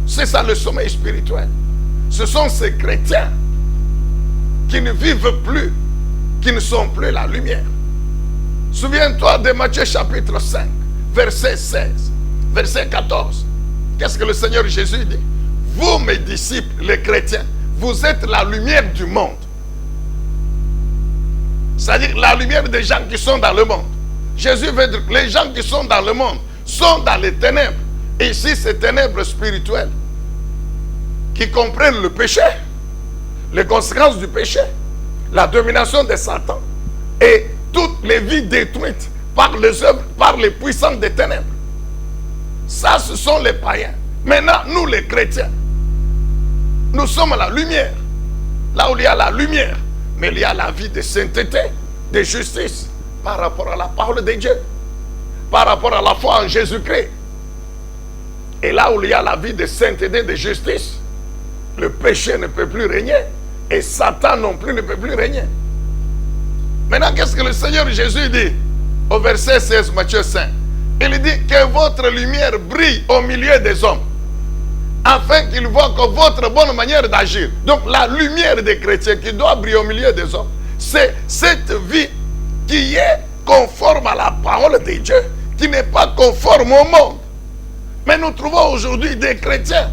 C'est ça le sommeil spirituel. Ce sont ces chrétiens qui ne vivent plus, qui ne sont plus la lumière. Souviens-toi de Matthieu chapitre 5, verset 16, verset 14. Qu'est-ce que le Seigneur Jésus dit? Vous, mes disciples, les chrétiens, vous êtes la lumière du monde. C'est-à-dire la lumière des gens qui sont dans le monde. Jésus veut dire que les gens qui sont dans le monde sont dans les ténèbres. Et ici, ces ténèbres spirituelles qui comprennent le péché, les conséquences du péché, la domination de Satan et toutes les vies détruites par les œuvres, par les puissants des ténèbres. Ça, ce sont les païens. Maintenant, nous les chrétiens, nous sommes la lumière. Là où il y a la lumière, mais il y a la vie de sainteté, de justice, par rapport à la parole de Dieu, par rapport à la foi en Jésus-Christ. Et là où il y a la vie de sainteté, de justice, le péché ne peut plus régner. Et Satan non plus ne peut plus régner. Maintenant, qu'est-ce que le Seigneur Jésus dit au verset 16, Matthieu 5? Il dit que votre lumière brille au milieu des hommes, afin qu'ils voient que votre bonne manière d'agir. Donc la lumière des chrétiens qui doit briller au milieu des hommes, c'est cette vie qui est conforme à la parole de Dieu, qui n'est pas conforme au monde. Mais nous trouvons aujourd'hui des chrétiens,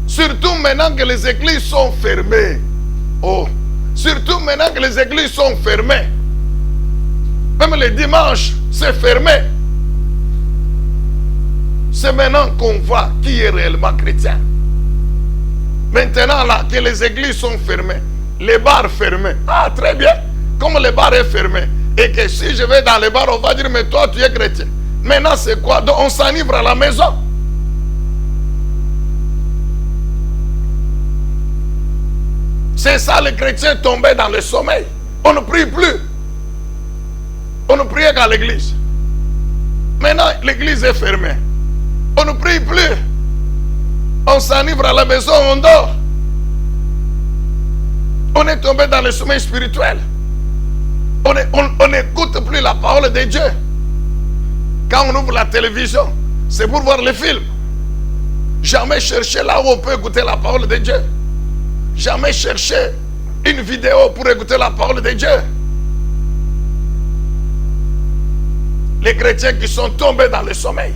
surtout maintenant que les églises sont fermées. Oh, surtout maintenant que les églises sont fermées. Même les dimanches, c'est fermé. C'est maintenant qu'on voit qui est réellement chrétien. Maintenant là, que les églises sont fermées, les bars fermés. Ah, très bien. Comme les bars est fermé, et que si je vais dans les bars, on va dire, mais toi, tu es chrétien. Maintenant, c'est quoi? Donc, on s'enivre à la maison. C'est ça, les chrétiens tombés dans le sommeil. On ne prie plus. On ne priait qu'à l'église. Maintenant, l'église est fermée. On ne prie plus. On s'enivre à la maison, on dort. On est tombé dans le sommeil spirituel. On n'écoute plus la parole de Dieu. Quand on ouvre la télévision, c'est pour voir les films. Jamais chercher là où on peut écouter la parole de Dieu. Jamais chercher une vidéo pour écouter la parole de Dieu. Les chrétiens qui sont tombés dans le sommeil.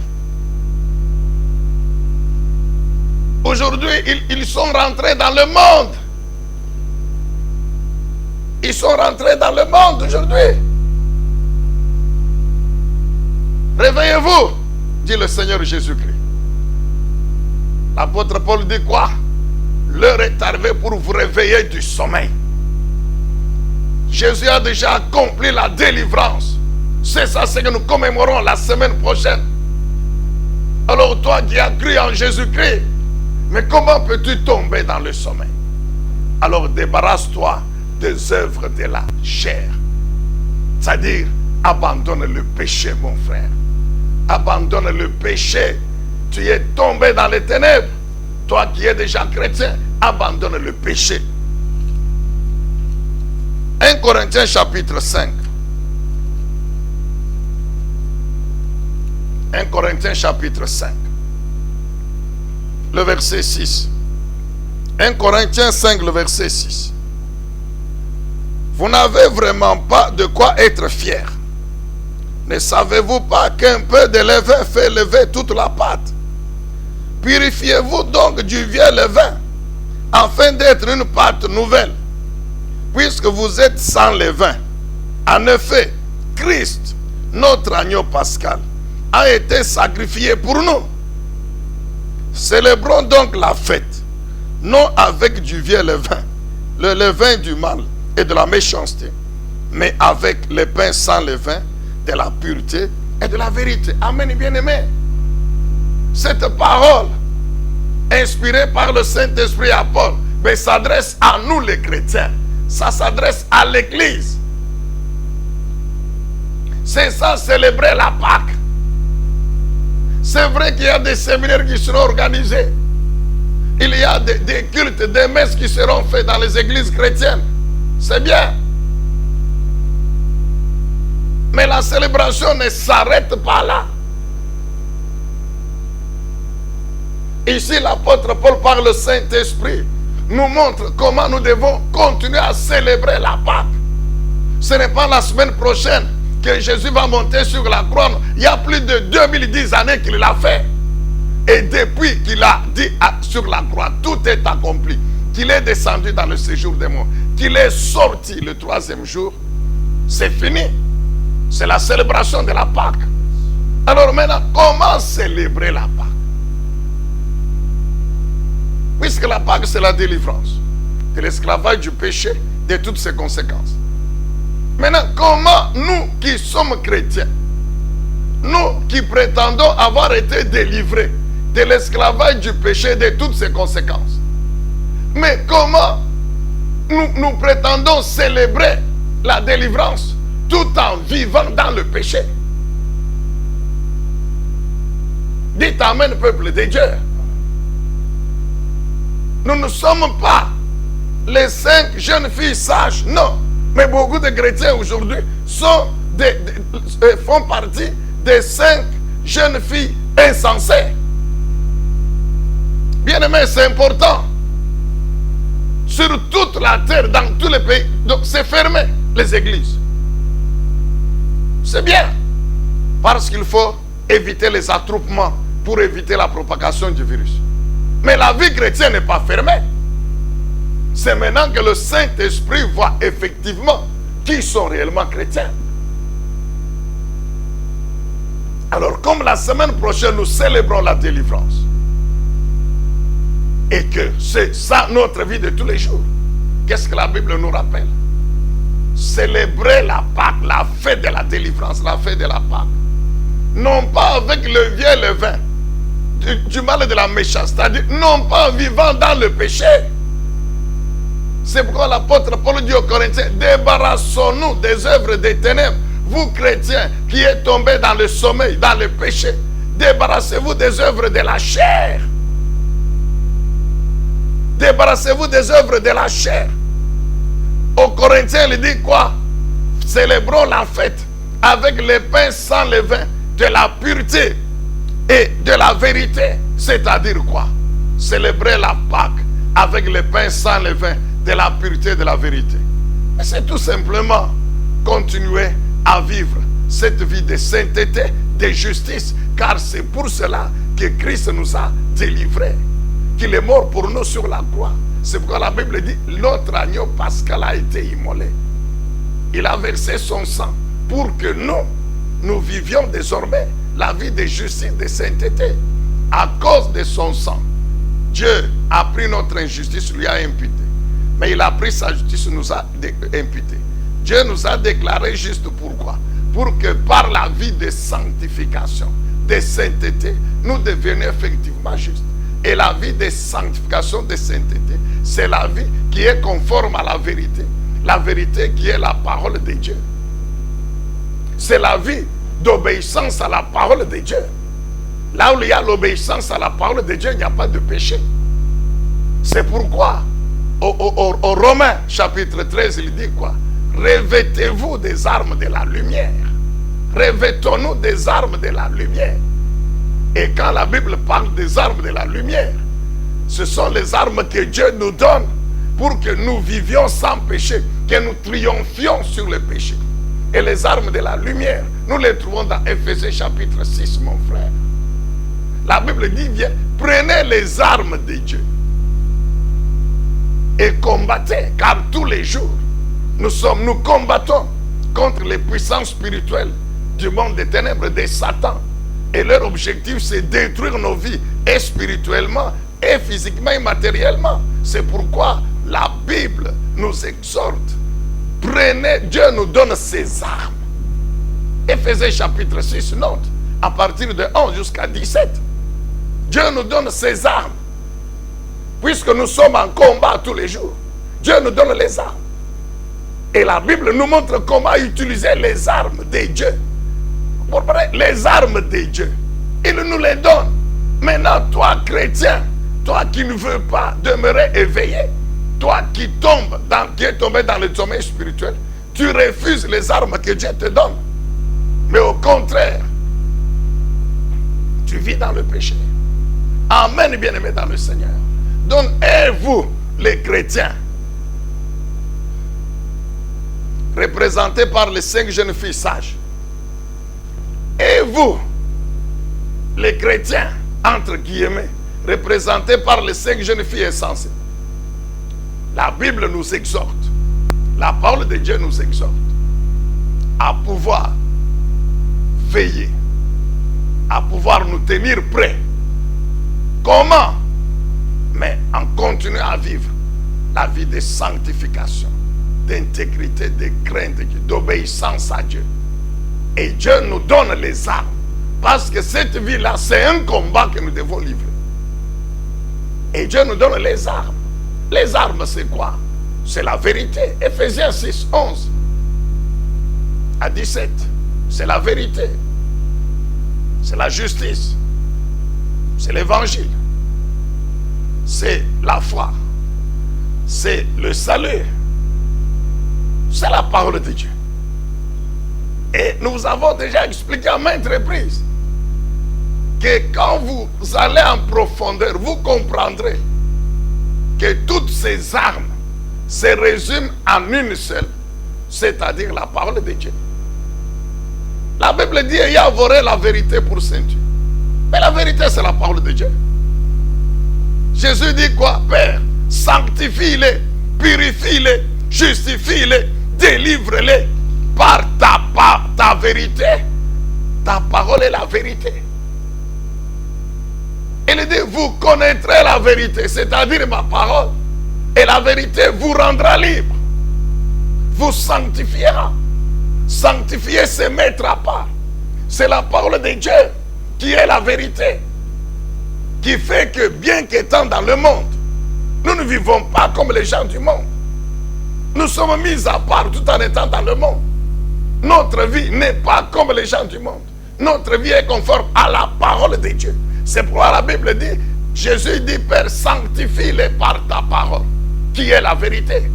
Aujourd'hui, ils sont rentrés dans le monde. Ils sont rentrés dans le monde aujourd'hui. Réveillez-vous, dit le Seigneur Jésus-Christ. L'apôtre Paul dit quoi? L'heure est arrivée pour vous réveiller du sommeil. Jésus a déjà accompli la délivrance. C'est ça ce que nous commémorons la semaine prochaine. Alors toi qui as cru en Jésus-Christ, mais comment peux-tu tomber dans le sommeil? Alors débarrasse-toi des œuvres de la chair. C'est-à-dire, abandonne le péché, mon frère. Abandonne le péché. Tu es tombé dans les ténèbres. Toi qui es déjà chrétien, abandonne le péché. 1 Corinthiens chapitre 5. 1 Corinthiens chapitre 5. Le verset 6. 1 Corinthiens 5, le verset 6. Vous n'avez vraiment pas de quoi être fier. Ne savez-vous pas qu'un peu de levain fait lever toute la pâte? Purifiez-vous donc du vieux levain, afin d'être une pâte nouvelle, puisque vous êtes sans levain. En effet, Christ, notre agneau pascal, a été sacrifié pour nous. Célébrons donc la fête, non avec du vieux levain, le levain du mal et de la méchanceté, mais avec le pain sans levain, de la pureté et de la vérité. Amen, bien-aimés. Cette parole, inspirée par le Saint-Esprit à Paul, mais s'adresse à nous les chrétiens. Ça s'adresse à l'Église. C'est ça, célébrer la Pâque. C'est vrai qu'il y a des séminaires qui seront organisés. Il y a des cultes, des messes qui seront faits dans les églises chrétiennes. C'est bien. Mais la célébration ne s'arrête pas là. Ici, l'apôtre Paul, par le Saint-Esprit, nous montre comment nous devons continuer à célébrer la Pâque. Ce n'est pas la semaine prochaine que Jésus va monter sur la croix. Il y a plus de 2010 années qu'il l'a fait. Et depuis qu'il a dit sur la croix, tout est accompli. Qu'il est descendu dans le séjour des morts, qu'il est sorti le troisième jour, c'est fini. C'est la célébration de la Pâque. Alors maintenant, comment célébrer la Pâque? Puisque la Pâque, c'est la délivrance de l'esclavage, du péché, de toutes ses conséquences. Maintenant, comment nous qui sommes chrétiens, nous qui prétendons avoir été délivrés de l'esclavage, du péché, de toutes ses conséquences, mais comment nous prétendons célébrer la délivrance tout en vivant dans le péché? Dites amen, peuple de Dieu. Nous ne sommes pas les 5 jeunes filles sages, non. Mais beaucoup de chrétiens aujourd'hui font partie des 5 jeunes filles insensées. Bien aimé, c'est important. Sur toute la terre, dans tous les pays, donc c'est fermé, les églises. C'est bien. Parce qu'il faut éviter les attroupements pour éviter la propagation du virus. Mais la vie chrétienne n'est pas fermée. C'est maintenant que le Saint-Esprit voit effectivement qui sont réellement chrétiens. Alors, comme la semaine prochaine, nous célébrons la délivrance, et que c'est ça notre vie de tous les jours, qu'est-ce que la Bible nous rappelle? Célébrer la Pâque, la fête de la délivrance, la fête de la Pâque. Non pas avec le vieux levain du mal et de la méchanceté, c'est-à-dire non pas en vivant dans le péché. C'est pourquoi l'apôtre Paul dit aux Corinthiens, débarrassons-nous des œuvres des ténèbres. Vous chrétiens qui êtes tombés dans le sommeil, dans le péché, débarrassez-vous des œuvres de la chair. Débarrassez-vous des œuvres de la chair. Aux Corinthiens, il dit quoi? Célébrons la fête avec les pains sans levain, de la pureté et de la vérité. C'est-à-dire quoi? Célébrer la Pâque avec les pains sans levain, de la pureté et de la vérité. Et c'est tout simplement continuer à vivre cette vie de sainteté, de justice, car c'est pour cela que Christ nous a délivrés, qu'il est mort pour nous sur la croix. C'est pourquoi la Bible dit, notre agneau pascal a été immolé. Il a versé son sang pour que nous vivions désormais la vie de justice, de sainteté. À cause de son sang, Dieu a pris notre injustice, lui a imputé. Mais il a pris sa justice, nous a imputé. Dieu nous a déclaré juste pourquoi? Pour que par la vie de sanctification, de sainteté, nous devenions effectivement justes. Et la vie de sanctification, de sainteté, c'est la vie qui est conforme à la vérité. La vérité qui est la parole de Dieu. C'est la vie d'obéissance à la parole de Dieu. Là où il y a l'obéissance à la parole de Dieu, il n'y a pas de péché. C'est pourquoi, au Romains chapitre 13, il dit quoi? Revêtez-vous des armes de la lumière. Revêtons-nous des armes de la lumière. Et quand la Bible parle des armes de la lumière, ce sont les armes que Dieu nous donne pour que nous vivions sans péché, que nous triomphions sur le péché. Et les armes de la lumière, nous les trouvons dans Éphésiens chapitre 6, mon frère. La Bible dit, viens, prenez les armes de Dieu et combattez, car tous les jours, nous combattons contre les puissances spirituelles du monde des ténèbres, de Satan. Et leur objectif, c'est détruire nos vies, et spirituellement, et physiquement, et matériellement. C'est pourquoi la Bible nous exhorte. Prenez, Dieu nous donne ses armes. Éphésiens chapitre 6, note, à partir de 11 jusqu'à 17. Dieu nous donne ses armes. Puisque nous sommes en combat tous les jours, Dieu nous donne les armes. Et la Bible nous montre comment utiliser les armes de Dieu. Les armes de Dieu, il nous les donne. Maintenant, toi chrétien, toi qui ne veux pas demeurer éveillé, toi qui es tombé dans le sommeil spirituel, tu refuses les armes que Dieu te donne. Mais au contraire, tu vis dans le péché. Amen, bien-aimés dans le Seigneur. Donc, et vous, les chrétiens, représentés par les 5 jeunes filles sages, et vous, les chrétiens, entre guillemets, représentés par les 5 jeunes filles insensées, la Bible nous exhorte, la parole de Dieu nous exhorte à pouvoir veiller, à pouvoir nous tenir prêts. Comment? Mais en continuant à vivre la vie de sanctification, d'intégrité, de crainte, d'obéissance à Dieu. Et Dieu nous donne les armes. Parce que cette vie-là, c'est un combat que nous devons livrer. Et Dieu nous donne les armes. Les armes, c'est quoi? C'est la vérité. Éphésiens 6, 11 à 17. C'est la vérité. C'est la justice. C'est l'évangile. C'est la foi. C'est le salut. C'est la parole de Dieu. Et nous avons déjà expliqué à maintes reprises que quand vous allez en profondeur, vous comprendrez que toutes ces armes se résument en une seule, c'est-à-dire la parole de Dieu. La Bible dit, ayez avoré la vérité pour ceinture. Mais la vérité, c'est la parole de Dieu. Jésus dit quoi? Père, sanctifie-les, purifie-les, justifie-les, délivre-les par ta vérité. Ta parole est la vérité. Il dit, vous connaîtrez la vérité, c'est-à-dire ma parole. Et la vérité vous rendra libre. Vous sanctifiera. Sanctifier, c'est mettre à part. C'est la parole de Dieu qui est la vérité. Qui fait que bien qu'étant dans le monde, nous ne vivons pas comme les gens du monde. Nous sommes mis à part tout en étant dans le monde. Notre vie n'est pas comme les gens du monde. Notre vie est conforme à la parole de Dieu. C'est pourquoi la Bible dit, Jésus dit, Père, sanctifie-les par ta parole, qui est la vérité.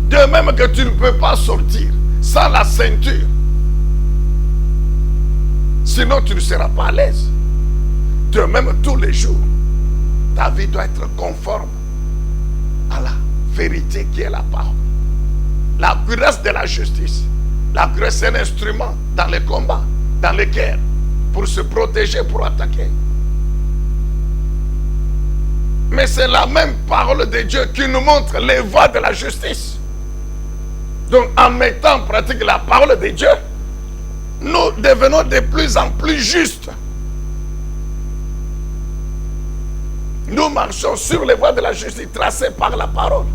De même que tu ne peux pas sortir sans la ceinture. Sinon, tu ne seras pas à l'aise. De même, tous les jours, ta vie doit être conforme à la vérité qui est la parole. La cuirasse de la justice. La cuirasse, c'est un instrument dans les combats, dans les guerres, pour se protéger, pour attaquer. Mais c'est la même parole de Dieu qui nous montre les voies de la justice. Donc en mettant en pratique la parole de Dieu, nous devenons de plus en plus justes. Nous marchons sur les voies de la justice tracées par la parole.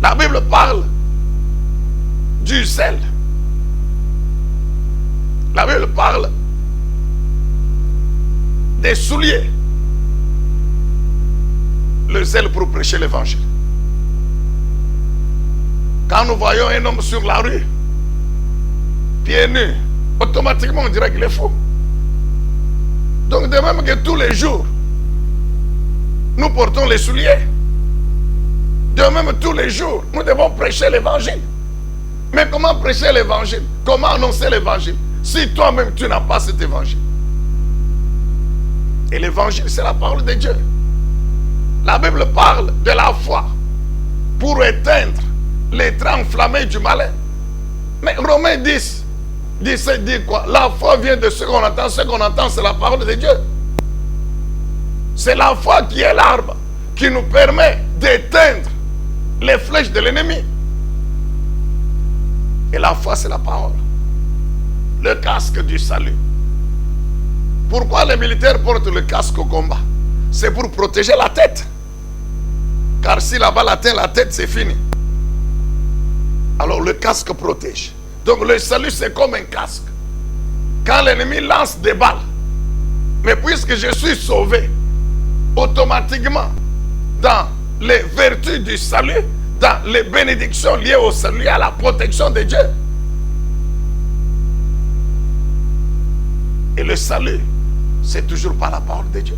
La Bible parle du zèle. La Bible parle des souliers. Le zèle pour prêcher l'évangile. Quand nous voyons un homme sur la rue, pieds nus, automatiquement on dirait qu'il est fou. Donc de même que tous les jours, nous portons les souliers. De même tous les jours, nous devons prêcher l'évangile. Mais comment prêcher l'évangile? Comment annoncer l'évangile si toi-même tu n'as pas cet évangile? Et l'évangile, c'est la parole de Dieu. La Bible parle de la foi pour éteindre les traits enflammés du malin. Mais Romains 10, 17 dit quoi? La foi vient de ce qu'on entend. Ce qu'on entend, c'est la parole de Dieu. C'est la foi qui est l'arme qui nous permet d'éteindre les flèches de l'ennemi. Et la foi, c'est la parole. Le casque du salut. Pourquoi les militaires portent le casque au combat? C'est pour protéger la tête. Car si la balle atteint la tête, c'est fini. Alors le casque protège. Donc le salut, c'est comme un casque. Quand l'ennemi lance des balles, mais puisque je suis sauvé, automatiquement, dans les vertus du salut, dans les bénédictions liées au salut, à la protection de Dieu. Et le salut, c'est toujours par la parole de Dieu.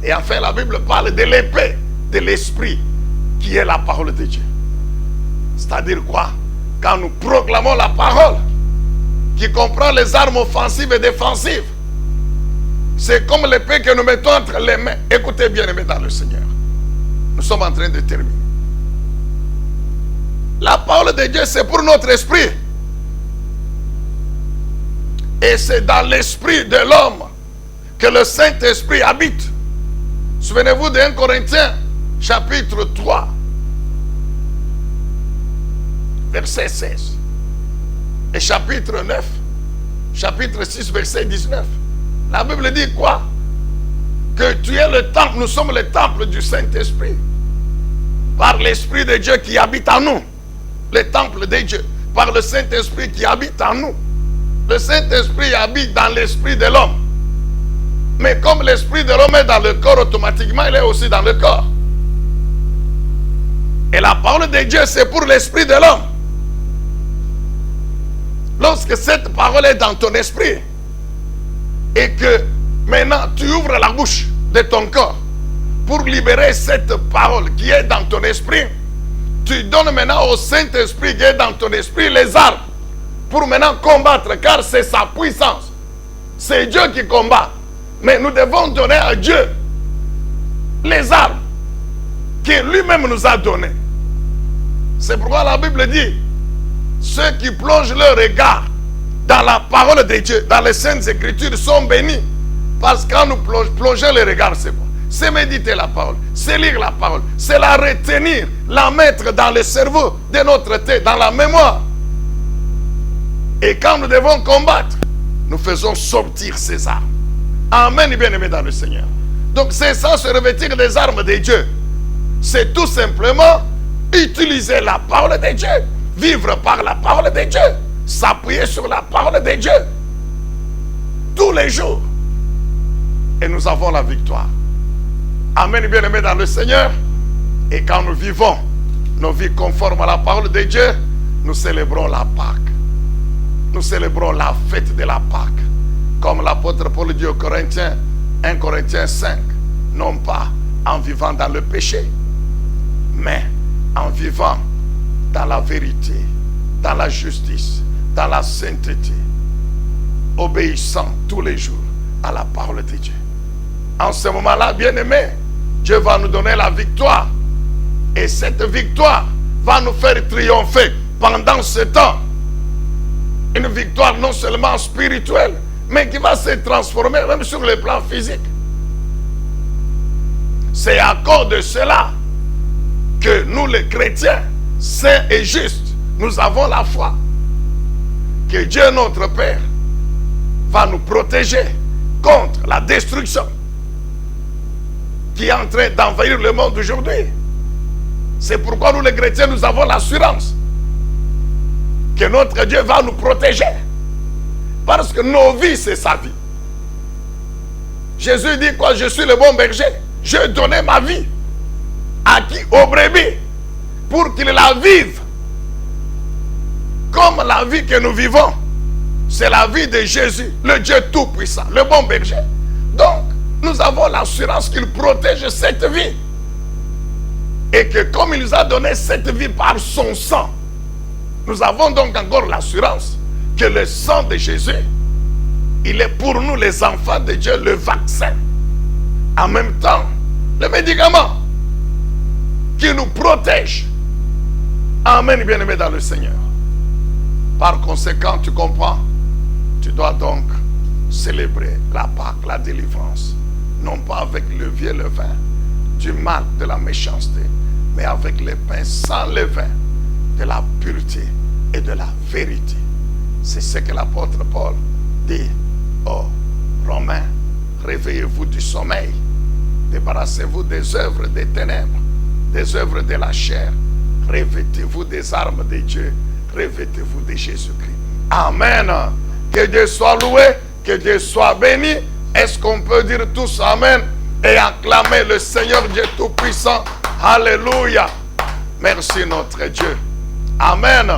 Et enfin, la Bible parle de l'épée de l'esprit, qui est la parole de Dieu. C'est-à-dire quoi? Quand nous proclamons la parole, qui comprend les armes offensives et défensives, c'est comme l'épée que nous mettons entre les mains. Écoutez bien, aimés dans le Seigneur. Nous sommes en train de terminer. La parole de Dieu, c'est pour notre esprit. Et c'est dans l'esprit de l'homme que le Saint-Esprit habite. Souvenez-vous de 1 Corinthiens, chapitre 3, verset 16. Et chapitre 9, chapitre 6, verset 19. La Bible dit quoi? Que tu es le temple, nous sommes le temple du Saint-Esprit. Par l'Esprit de Dieu qui habite en nous. Le temple de Dieu. Par le Saint-Esprit qui habite en nous. Le Saint-Esprit habite dans l'esprit de l'homme. Mais comme l'esprit de l'homme est dans le corps, automatiquement il est aussi dans le corps. Et la parole de Dieu, c'est pour l'esprit de l'homme. Lorsque cette parole est dans ton esprit, et que maintenant tu ouvres la bouche de ton corps pour libérer cette parole qui est dans ton esprit, tu donnes maintenant au Saint-Esprit qui est dans ton esprit les armes pour maintenant combattre, car c'est sa puissance. C'est Dieu qui combat. Mais nous devons donner à Dieu les armes que lui-même nous a données. C'est pourquoi la Bible dit, ceux qui plongent leur regard dans la parole de Dieu, dans les Saintes Écritures, sont bénis. Parce que quand nous plongeons le regard, c'est quoi? C'est méditer la parole, c'est lire la parole, c'est la retenir, la mettre dans le cerveau de notre tête, dans la mémoire. Et quand nous devons combattre, nous faisons sortir ces armes. Amen, bien-aimés dans le Seigneur. Donc c'est ça, se revêtir des armes de Dieu. C'est tout simplement utiliser la parole de Dieu, vivre par la parole de Dieu, s'appuyer sur la parole de Dieu tous les jours. Et nous avons la victoire. Amen, bien-aimés dans le Seigneur. Et quand nous vivons nos vies conformes à la parole de Dieu, nous célébrons la Pâque. Nous célébrons la fête de la Pâque. Comme l'apôtre Paul dit aux Corinthiens, 1 Corinthiens 5, non pas en vivant dans le péché, mais en vivant dans la vérité, dans la justice, dans la sainteté, obéissant tous les jours à la parole de Dieu. En ce moment-là, bien-aimés, Dieu va nous donner la victoire. Et cette victoire va nous faire triompher pendant ce temps. Une victoire non seulement spirituelle, mais qui va se transformer même sur le plan physique. C'est à cause de cela que nous les chrétiens, saints et justes, nous avons la foi que Dieu notre Père va nous protéger contre la destruction qui est en train d'envahir le monde aujourd'hui. C'est pourquoi nous les chrétiens, nous avons l'assurance que notre Dieu va nous protéger. Parce que nos vies, c'est sa vie. Jésus dit quoi? Je suis le bon berger. Je donnais ma vie à qui? Aux brebis, pour qu'ils la vivent. Comme la vie que nous vivons, c'est la vie de Jésus, le Dieu tout-puissant, le bon berger. Donc, nous avons l'assurance qu'il protège cette vie. Et que comme il nous a donné cette vie par son sang, nous avons donc encore l'assurance que le sang de Jésus, il est pour nous les enfants de Dieu le vaccin. En même temps, le médicament qui nous protège. Amen, bien-aimé dans le Seigneur. Par conséquent, tu comprends, tu dois donc célébrer la Pâque, la délivrance, non pas avec le vieux levain du mal, de la méchanceté, mais avec le pain sans levain de la pureté et de la vérité. C'est ce que l'apôtre Paul dit aux Romains. Réveillez-vous du sommeil, débarrassez-vous des œuvres des ténèbres, des œuvres de la chair, revêtez-vous des armes de Dieu, revêtez-vous de Jésus-Christ. Amen. Que Dieu soit loué, que Dieu soit béni. Est-ce qu'on peut dire tous Amen et acclamer le Seigneur Dieu Tout-Puissant? Alléluia. Merci notre Dieu. Amen.